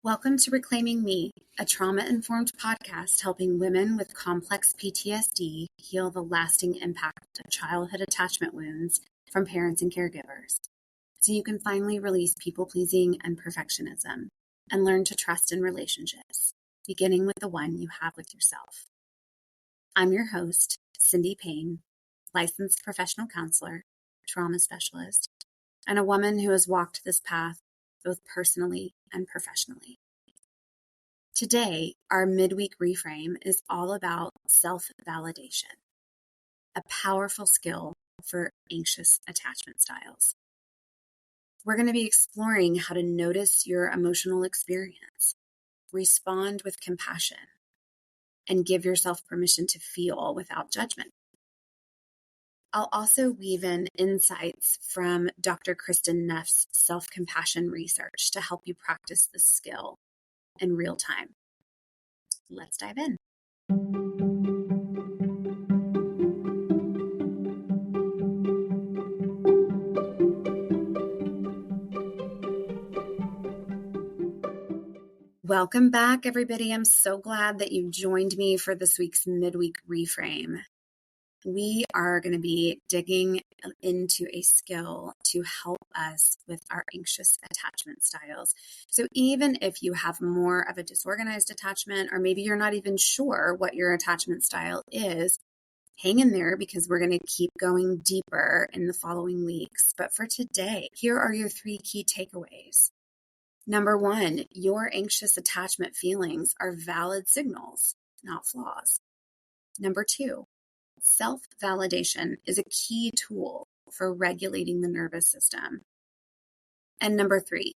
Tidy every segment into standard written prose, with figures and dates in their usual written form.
Welcome to Reclaiming Me, a trauma-informed podcast helping women with complex PTSD heal the lasting impact of childhood attachment wounds from parents and caregivers, so you can finally release people-pleasing and perfectionism and learn to trust in relationships, beginning with the one you have with yourself. I'm your host, Cindy Payne, licensed professional counselor, trauma specialist, and a woman who has walked this path both personally and professionally. Today, our midweek reframe is all about self-validation, a powerful skill for anxious attachment styles. We're going to be exploring how to notice your emotional experience, respond with compassion, and give yourself permission to feel without judgment. I'll also weave in insights from Dr. Kristen Neff's self-compassion research to help you practice this skill in real time. Let's dive in. Welcome back, everybody. I'm so glad that you joined me for this week's midweek reframe. We are going to be digging into a skill to help us with our anxious attachment styles. So even if you have more of a disorganized attachment, or maybe you're not even sure what your attachment style is, hang in there because we're going to keep going deeper in the following weeks. But for today, here are your 3 key takeaways. Number 1, your anxious attachment feelings are valid signals, not flaws. Number 2, self-validation is a key tool for regulating the nervous system. And number 3,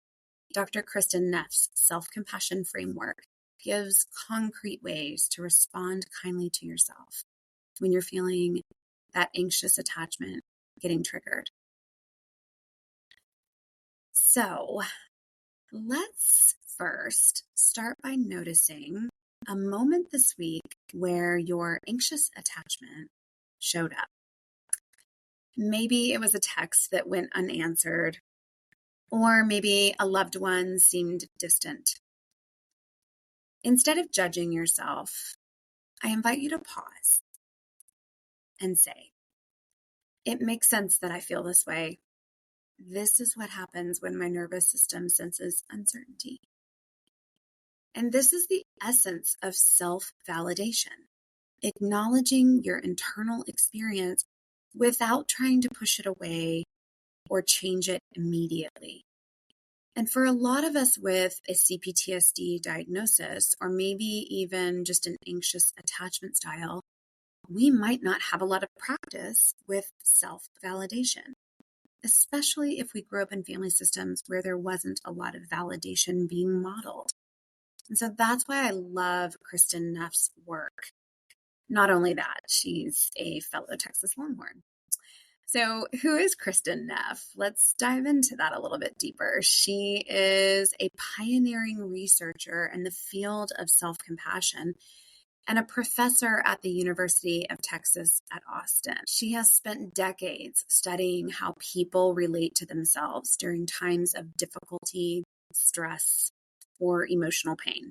Dr. Kristen Neff's self-compassion framework gives concrete ways to respond kindly to yourself when you're feeling that anxious attachment getting triggered. So let's first start by noticing a moment this week where your anxious attachment showed up. Maybe it was a text that went unanswered, or maybe a loved one seemed distant. Instead of judging yourself, I invite you to pause and say, it makes sense that I feel this way. This is what happens when my nervous system senses uncertainty. And this is the essence of self-validation, acknowledging your internal experience without trying to push it away or change it immediately. And for a lot of us with a CPTSD diagnosis, or maybe even just an anxious attachment style, we might not have a lot of practice with self-validation, especially if we grew up in family systems where there wasn't a lot of validation being modeled. And so that's why I love Kristen Neff's work. Not only that, she's a fellow Texas Longhorn. So who is Kristen Neff? Let's dive into that a little bit deeper. She is a pioneering researcher in the field of self-compassion and a professor at the University of Texas at Austin. She has spent decades studying how people relate to themselves during times of difficulty, stress, or emotional pain.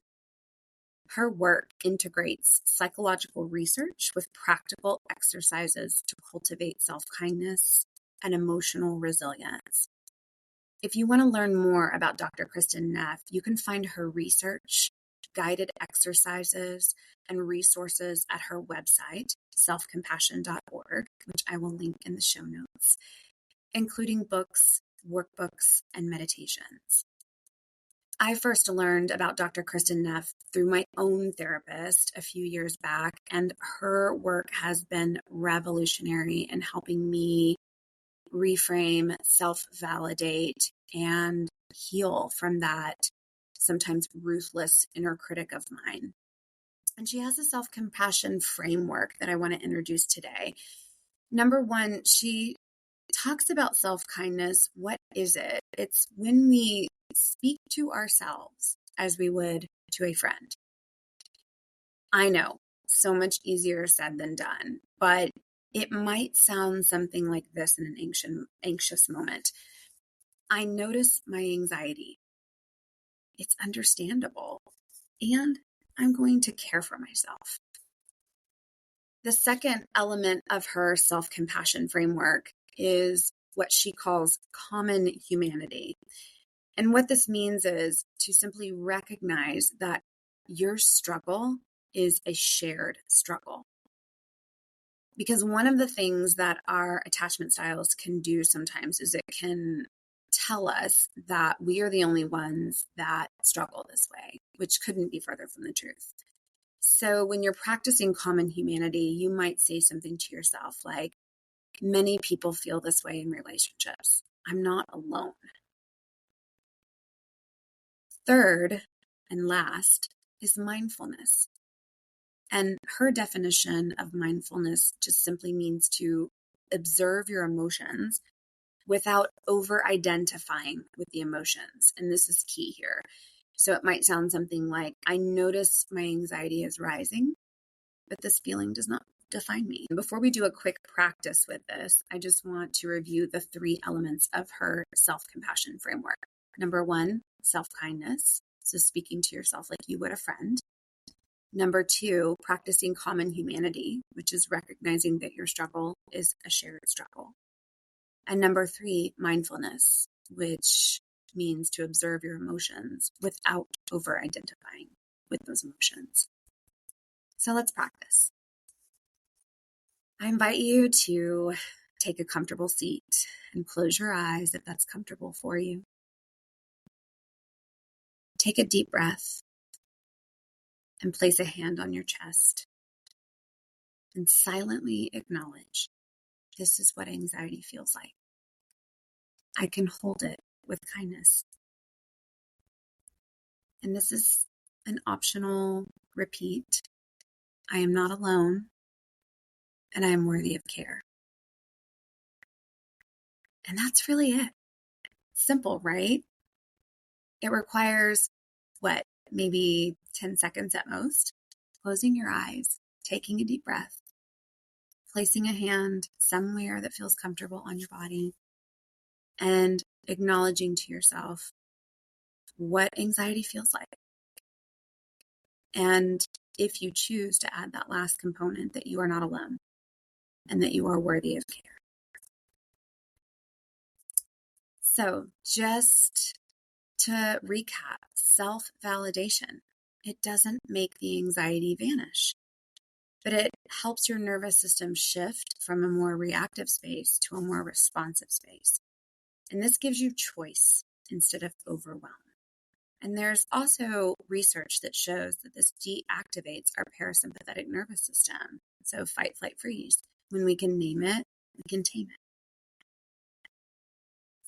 Her work integrates psychological research with practical exercises to cultivate self-kindness and emotional resilience. If you want to learn more about Dr. Kristen Neff, you can find her research, guided exercises, and resources at her website, selfcompassion.org, which I will link in the show notes, including books, workbooks, and meditations. I first learned about Dr. Kristen Neff through my own therapist a few years back, and her work has been revolutionary in helping me reframe, self-validate, and heal from that sometimes ruthless inner critic of mine. And she has a self-compassion framework that I want to introduce today. Number 1, she talks about self-kindness. What is it? It's when we speak to ourselves as we would to a friend. I know, so much easier said than done, but it might sound something like this in an anxious moment. I notice my anxiety. It's understandable. And I'm going to care for myself. The second element of her self-compassion framework is what she calls common humanity. And what this means is to simply recognize that your struggle is a shared struggle. Because one of the things that our attachment styles can do sometimes is it can tell us that we are the only ones that struggle this way, which couldn't be further from the truth. So when you're practicing common humanity, you might say something to yourself like, many people feel this way in relationships. I'm not alone. Third and last is mindfulness. And her definition of mindfulness just simply means to observe your emotions without over-identifying with the emotions. And this is key here. So it might sound something like, I notice my anxiety is rising, but this feeling does not define me. And before we do a quick practice with this, I just want to review the 3 elements of her self-compassion framework. Number 1, self-kindness. So speaking to yourself like you would a friend. Number 2, practicing common humanity, which is recognizing that your struggle is a shared struggle. And number 3, mindfulness, which means to observe your emotions without over-identifying with those emotions. So let's practice. I invite you to take a comfortable seat and close your eyes if that's comfortable for you. Take a deep breath and place a hand on your chest and silently acknowledge this is what anxiety feels like. I can hold it with kindness. And this is an optional repeat. I am not alone, and I am worthy of care. And that's really it. Simple, right? It requires, maybe 10 seconds at most? Closing your eyes, taking a deep breath, placing a hand somewhere that feels comfortable on your body, and acknowledging to yourself what anxiety feels like. And if you choose to add that last component, that you are not alone and that you are worthy of care. So just to recap, self-validation. It doesn't make the anxiety vanish, but it helps your nervous system shift from a more reactive space to a more responsive space. And this gives you choice instead of overwhelm. And there's also research that shows that this deactivates our parasympathetic nervous system. So fight, flight, freeze. When we can name it, we can tame it.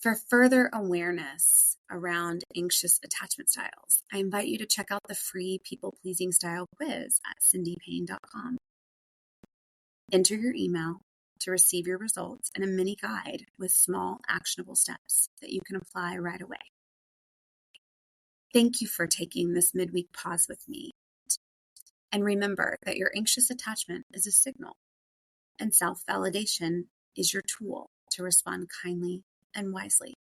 For further awareness around anxious attachment styles, I invite you to check out the free people-pleasing style quiz at cindypayne.com. Enter your email to receive your results and a mini guide with small actionable steps that you can apply right away. Thank you for taking this midweek pause with me. And remember that your anxious attachment is a signal, and self-validation is your tool to respond kindly and wisely.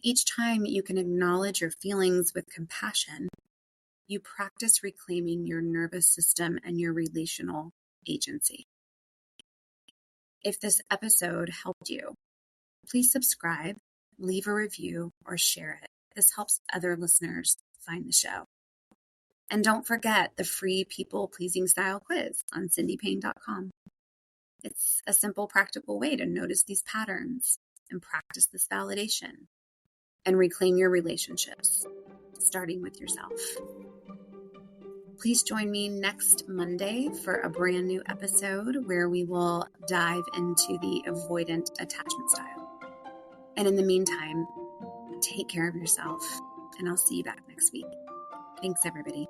Each time you can acknowledge your feelings with compassion, you practice reclaiming your nervous system and your relational agency. If this episode helped you, please subscribe, leave a review, or share it. This helps other listeners find the show. And don't forget the free people-pleasing style quiz on cindypayne.com. It's a simple, practical way to notice these patterns and practice this validation and reclaim your relationships, starting with yourself. Please join me next Monday for a brand new episode where we will dive into the avoidant attachment style. And in the meantime, take care of yourself, and I'll see you back next week. Thanks, everybody.